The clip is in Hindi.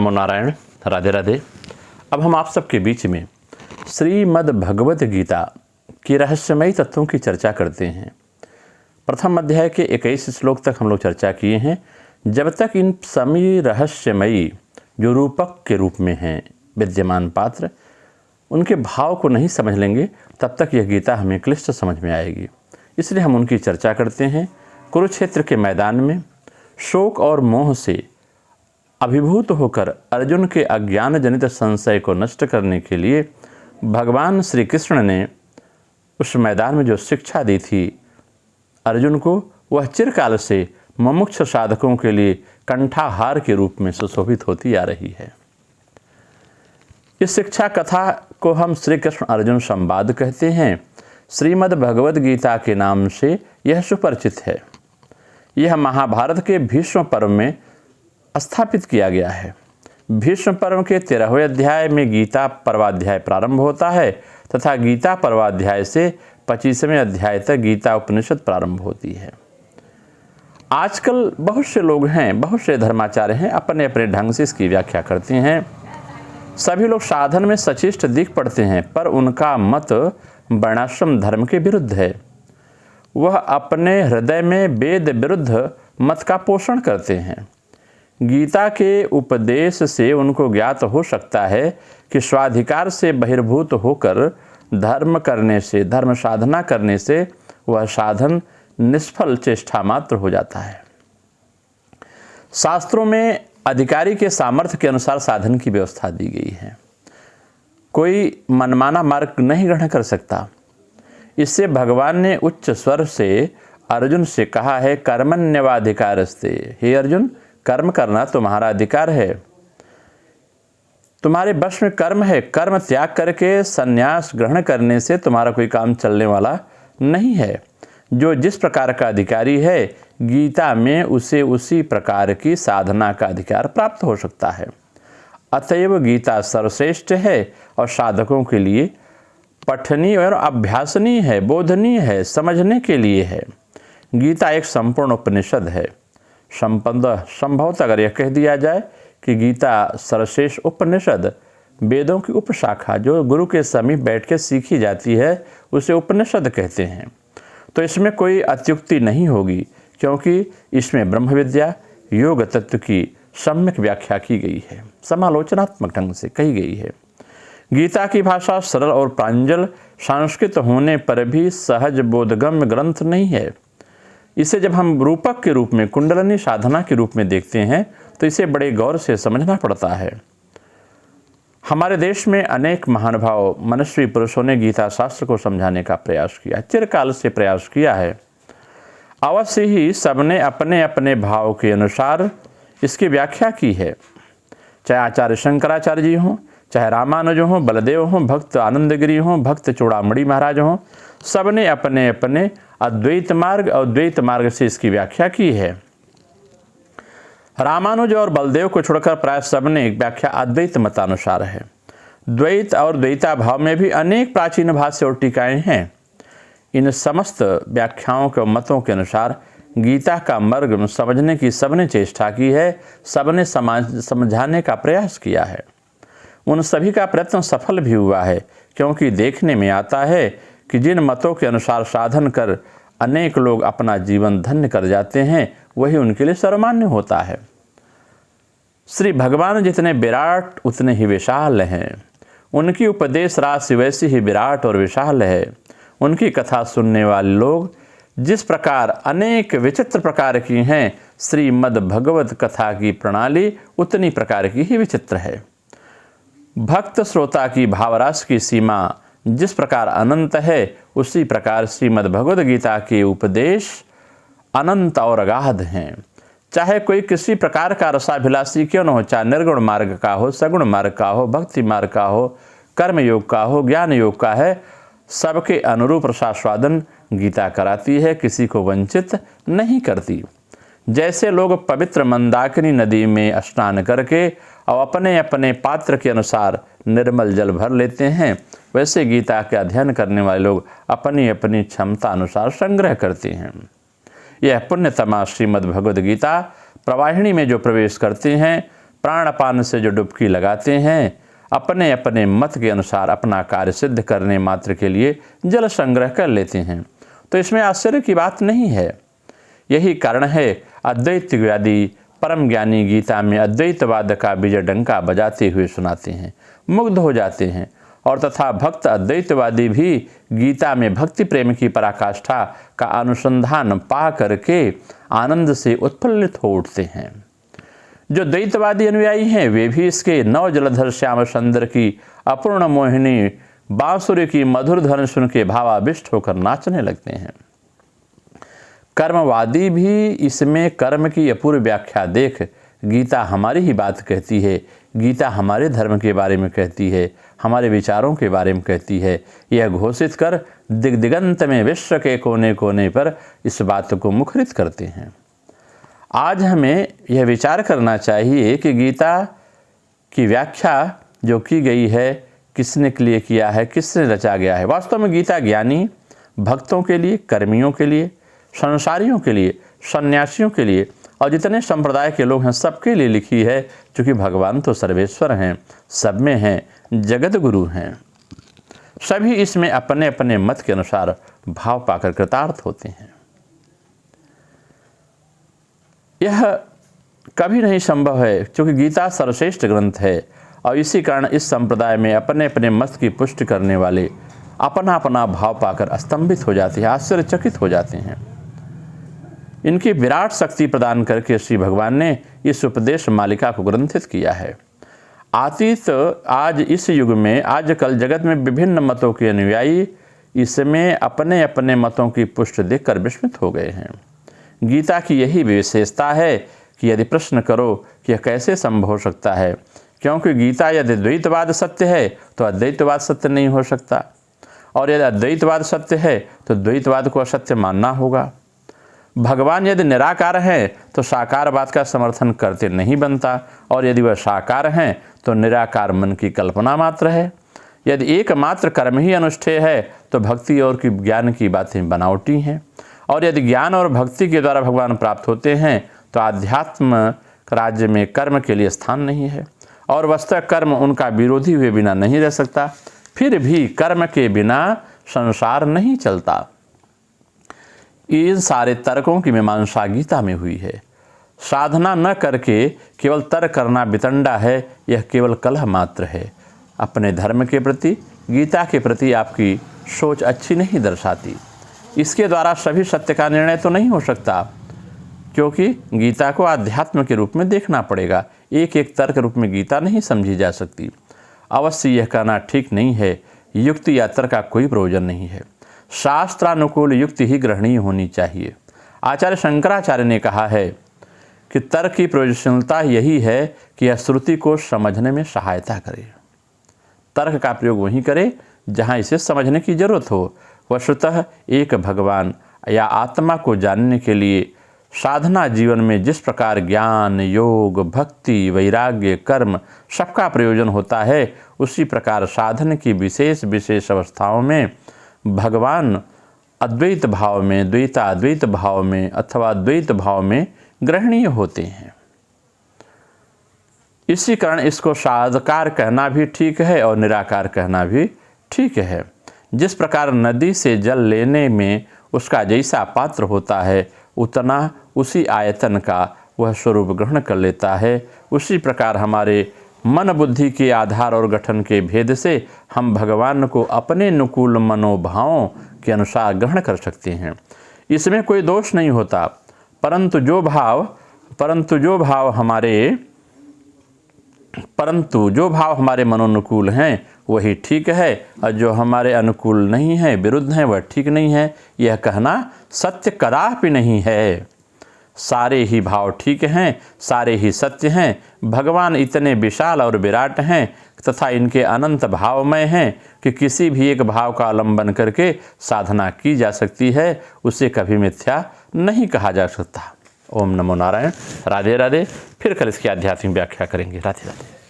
नमो नारायण, राधे राधे। अब हम आप सबके बीच में श्रीमद् भगवत गीता की रहस्यमयी तत्वों की चर्चा करते हैं। प्रथम अध्याय के 21 श्लोक तक हम लोग चर्चा किए हैं। जब तक इन सभी रहस्यमयी जो रूपक के रूप में हैं विद्यमान पात्र, उनके भाव को नहीं समझ लेंगे, तब तक यह गीता हमें क्लिष्ट समझ में आएगी। इसलिए हम उनकी चर्चा करते हैं। कुरुक्षेत्र के मैदान में शोक और मोह से अभिभूत होकर अर्जुन के अज्ञान जनित संशय को नष्ट करने के लिए भगवान श्री कृष्ण ने उस मैदान में जो शिक्षा दी थी अर्जुन को, वह चिरकाल से मुमुक्ष साधकों के लिए कंठाहार के रूप में सुशोभित होती आ रही है। इस शिक्षा कथा को हम श्री कृष्ण अर्जुन संवाद कहते हैं। श्रीमद् भगवद गीता के नाम से यह सुपरिचित है। यह महाभारत के भीष्म पर्व में स्थापित किया गया है। भीष्म पर्व के 13वें अध्याय में गीता पर्वाध्याय प्रारंभ होता है तथा गीता पर्वाध्याय से 25वें अध्याय तक गीता उपनिषद प्रारंभ होती है। आजकल बहुत से लोग हैं, बहुत से धर्माचार्य हैं, अपने अपने ढंग से इसकी व्याख्या करते हैं। सभी लोग साधन में सचेष्ट दिख पड़ते हैं, पर उनका मत वर्णाश्रम धर्म के विरुद्ध है। वह अपने हृदय में वेद विरुद्ध मत का पोषण करते हैं। गीता के उपदेश से उनको ज्ञात हो सकता है कि स्वाधिकार से बहिर्भूत होकर धर्म करने से, धर्म साधना करने से वह साधन निष्फल चेष्टा मात्र हो जाता है। शास्त्रों में अधिकारी के सामर्थ्य के अनुसार साधन की व्यवस्था दी गई है। कोई मनमाना मार्ग नहीं ग्रहण कर सकता। इससे भगवान ने उच्च स्वर से अर्जुन से कहा है, कर्मण्यवाधिकारस्ते। हे अर्जुन, कर्म करना तुम्हारा अधिकार है, तुम्हारे वश में कर्म है। कर्म त्याग करके संन्यास ग्रहण करने से तुम्हारा कोई काम चलने वाला नहीं है। जो जिस प्रकार का अधिकारी है, गीता में उसे उसी प्रकार की साधना का अधिकार प्राप्त हो सकता है। अतएव गीता सर्वश्रेष्ठ है और साधकों के लिए पठनीय और अभ्यासनीय है, बोधनीय है, समझने के लिए है। गीता एक संपूर्ण उपनिषद है। संभवतः अगर यह कह दिया जाए कि गीता सर्वश्रेष्ठ उपनिषद, वेदों की उपशाखा जो गुरु के समीप बैठ के सीखी जाती है, उसे उपनिषद कहते हैं, तो इसमें कोई अत्युक्ति नहीं होगी, क्योंकि इसमें ब्रह्म विद्या, योग तत्व की सम्यक व्याख्या की गई है, समालोचनात्मक ढंग से कही गई है। गीता की भाषा सरल और प्रांजल, संस्कृत होने पर भी सहज बोधगम्य ग्रंथ नहीं है। इसे जब हम रूपक के रूप में, कुंडलनी साधना के रूप में देखते हैं, तो इसे बड़े गौर से समझना पड़ता है। हमारे देश में अनेक महानुभाव मनस्वी पुरुषों ने गीता शास्त्र को समझाने का प्रयास किया, चिरकाल से प्रयास किया है। अवश्य ही सबने अपने अपने भाव के अनुसार इसकी व्याख्या की है। चाहे आचार्य शंकराचार्य जी हों, चाहे रामानुज हों, बलदेव हों, भक्त आनंदगिरी हों, भक्त चूड़ामणि महाराज हों, सबने अपने अपने अद्वैत मार्ग और द्वैत मार्ग से इसकी व्याख्या की है। रामानुज और बलदेव को छोड़कर प्राय सबने व्याख्या अद्वैत मतानुसार है। द्वैत और द्वैता भाव में भी अनेक प्राचीन भाष्य और टीकाएं हैं। इन समस्त व्याख्याओं के मतों के अनुसार गीता का मार्ग समझने की सबने चेष्टा की है, सबने समझाने का प्रयास किया है। उन सभी का प्रयत्न सफल भी हुआ है, क्योंकि देखने में आता है कि जिन मतों के अनुसार साधन कर अनेक लोग अपना जीवन धन्य कर जाते हैं, वही उनके लिए सर्वमान्य होता है। श्री भगवान जितने विराट उतने ही विशाल हैं। उनकी उपदेश राशि वैसी ही विराट और विशाल है। उनकी कथा सुनने वाले लोग जिस प्रकार अनेक विचित्र प्रकार की हैं, श्रीमद् भगवत कथा की प्रणाली उतनी प्रकार की ही विचित्र है। भक्त श्रोता की भावराशि की सीमा जिस प्रकार अनंत है, उसी प्रकार श्रीमद् भगवद गीता के उपदेश अनंत और अगाध हैं। चाहे कोई किसी प्रकार का रसाभिलाषी क्यों न हो, चाहे निर्गुण मार्ग का हो, सगुण मार्ग का हो, भक्ति मार्ग का हो, कर्म योग का हो, ज्ञान योग का है, सबके अनुरूप रसास्वादन गीता कराती है, किसी को वंचित नहीं करती। जैसे लोग पवित्र मंदाकिनी नदी में स्नान करके और अपने अपने पात्र के अनुसार निर्मल जल भर लेते हैं, वैसे गीता के अध्ययन करने वाले लोग अपनी अपनी क्षमता अनुसार संग्रह करते हैं। यह पुण्यतमा श्रीमद् भगवद गीता प्रवाहिनी में जो प्रवेश करते हैं, प्राणपान से जो डुबकी लगाते हैं, अपने अपने मत के अनुसार अपना कार्य सिद्ध करने मात्र के लिए जल संग्रह कर लेते हैं। तो इसमें आश्चर्य की बात नहीं है। यही कारण है अद्वैतवादी परम ज्ञानी गीता में अद्वैतवाद का विजय डंका बजाते हुए सुनाते हैं, मुग्ध हो जाते हैं। और तथा भक्त अद्वैतवादी भी गीता में भक्ति प्रेम की पराकाष्ठा का अनुसंधान पा करके आनंद से उत्फुल्लित हो उठते हैं। जो द्वैतवादी अनुयायी हैं वे भी इसके नव जलधर श्याम सुंदर की अपूर्ण मोहिनी बांसुरी की मधुर ध्वनि सुन के भावाविष्ट होकर नाचने लगते हैं। कर्मवादी भी इसमें कर्म की अपूर्व व्याख्या देख गीता हमारी ही बात कहती है, गीता हमारे धर्म के बारे में कहती है, हमारे विचारों के बारे में कहती है, यह घोषित कर दिग्दिगंत में विश्व के कोने कोने पर इस बात को मुखरित करते हैं। आज हमें यह विचार करना चाहिए कि गीता की व्याख्या जो की गई है किसने के लिए किया है, किसने रचा गया है। वास्तव में गीता ज्ञानी भक्तों के लिए, कर्मियों के लिए, संसारियों के लिए, सन्यासियों के लिए और जितने संप्रदाय के लोग हैं सबके लिए लिखी है, क्योंकि भगवान तो सर्वेश्वर हैं, सब में हैं, जगत गुरु हैं। सभी इसमें अपने अपने मत के अनुसार भाव पाकर कृतार्थ होते हैं। यह कभी नहीं संभव है, क्योंकि गीता सर्वश्रेष्ठ ग्रंथ है और इसी कारण इस संप्रदाय में अपने अपने मत की पुष्टि करने वाले अपना अपना भाव पाकर स्तंभित हो जाते हैं, आश्चर्यचकित हो जाते हैं। इनकी विराट शक्ति प्रदान करके श्री भगवान ने इस उपदेश मालिका को ग्रंथित किया है। अतीत आज इस युग में आजकल जगत में विभिन्न मतों के अनुयायी इसमें अपने अपने मतों की पुष्टि देखकर विस्मित हो गए हैं। गीता की यही विशेषता है कि यदि प्रश्न करो कि यह कैसे संभव हो सकता है, क्योंकि गीता यदि द्वैतवाद सत्य है तो अद्वैतवाद सत्य नहीं हो सकता, और यदि अद्वैतवाद सत्य है तो द्वैतवाद को असत्य मानना होगा। भगवान यदि निराकार हैं तो साकारवाद का समर्थन करते नहीं बनता, और यदि वह साकार हैं तो निराकार मन की कल्पना मात्र है। यदि एकमात्र कर्म ही अनुष्ठेय है तो भक्ति और की ज्ञान की बातें बनावटी हैं, और यदि ज्ञान और भक्ति के द्वारा भगवान प्राप्त होते हैं तो आध्यात्म राज्य में कर्म के लिए स्थान नहीं है, और वस्तुतः कर्म उनका विरोधी हुए बिना नहीं रह सकता। फिर भी कर्म के बिना संसार नहीं चलता। इन सारे तर्कों की मीमांसा गीता में हुई है। साधना न करके केवल तर्क करना वितंडा है, यह केवल कलह मात्र है। अपने धर्म के प्रति, गीता के प्रति आपकी सोच अच्छी नहीं दर्शाती। इसके द्वारा सभी सत्य का निर्णय तो नहीं हो सकता, क्योंकि गीता को आध्यात्म के रूप में देखना पड़ेगा। एक एक तर्क रूप में गीता नहीं समझी जा सकती। अवश्य यह कहना ठीक नहीं है युक्ति या तर्क का कोई प्रयोजन नहीं है। शास्त्रानुकूल युक्ति ही ग्रहणीय होनी चाहिए। आचार्य शंकराचार्य ने कहा है कि तर्क की प्रयोजनता यही है कि यह श्रुति को समझने में सहायता करे। तर्क का प्रयोग वहीं करे जहाँ इसे समझने की जरूरत हो। वस्तुतः एक भगवान या आत्मा को जानने के लिए साधना जीवन में जिस प्रकार ज्ञान, योग, भक्ति, वैराग्य, कर्म सबका प्रयोजन होता है, उसी प्रकार साधन की विशेष विशेष अवस्थाओं में भगवान अद्वैत भाव में, द्वैताद्वैत भाव में अथवा द्वैत भाव में ग्रहणीय होते हैं। इसी कारण इसको साकार कहना भी ठीक है और निराकार कहना भी ठीक है। जिस प्रकार नदी से जल लेने में उसका जैसा पात्र होता है उतना उसी आयतन का वह स्वरूप ग्रहण कर लेता है, उसी प्रकार हमारे मन बुद्धि के आधार और गठन के भेद से हम भगवान को अपने अनुकूल मनोभावों के अनुसार ग्रहण कर सकते हैं। इसमें कोई दोष नहीं होता, परंतु जो भाव हमारे मनोनुकूल हैं वही ठीक है, और जो हमारे अनुकूल नहीं है, विरुद्ध हैं, वह ठीक नहीं है। यह कहना सत्य कदापि नहीं है। सारे ही भाव ठीक हैं, सारे ही सत्य हैं। भगवान इतने विशाल और विराट हैं तथा इनके अनंत भावमय हैं कि किसी भी एक भाव का अवलंबन करके साधना की जा सकती है, उसे कभी मिथ्या नहीं कहा जा सकता। ओम नमो नारायण। राधे राधे। फिर कल इसकी आध्यात्मिक व्याख्या करेंगे। राधे राधे।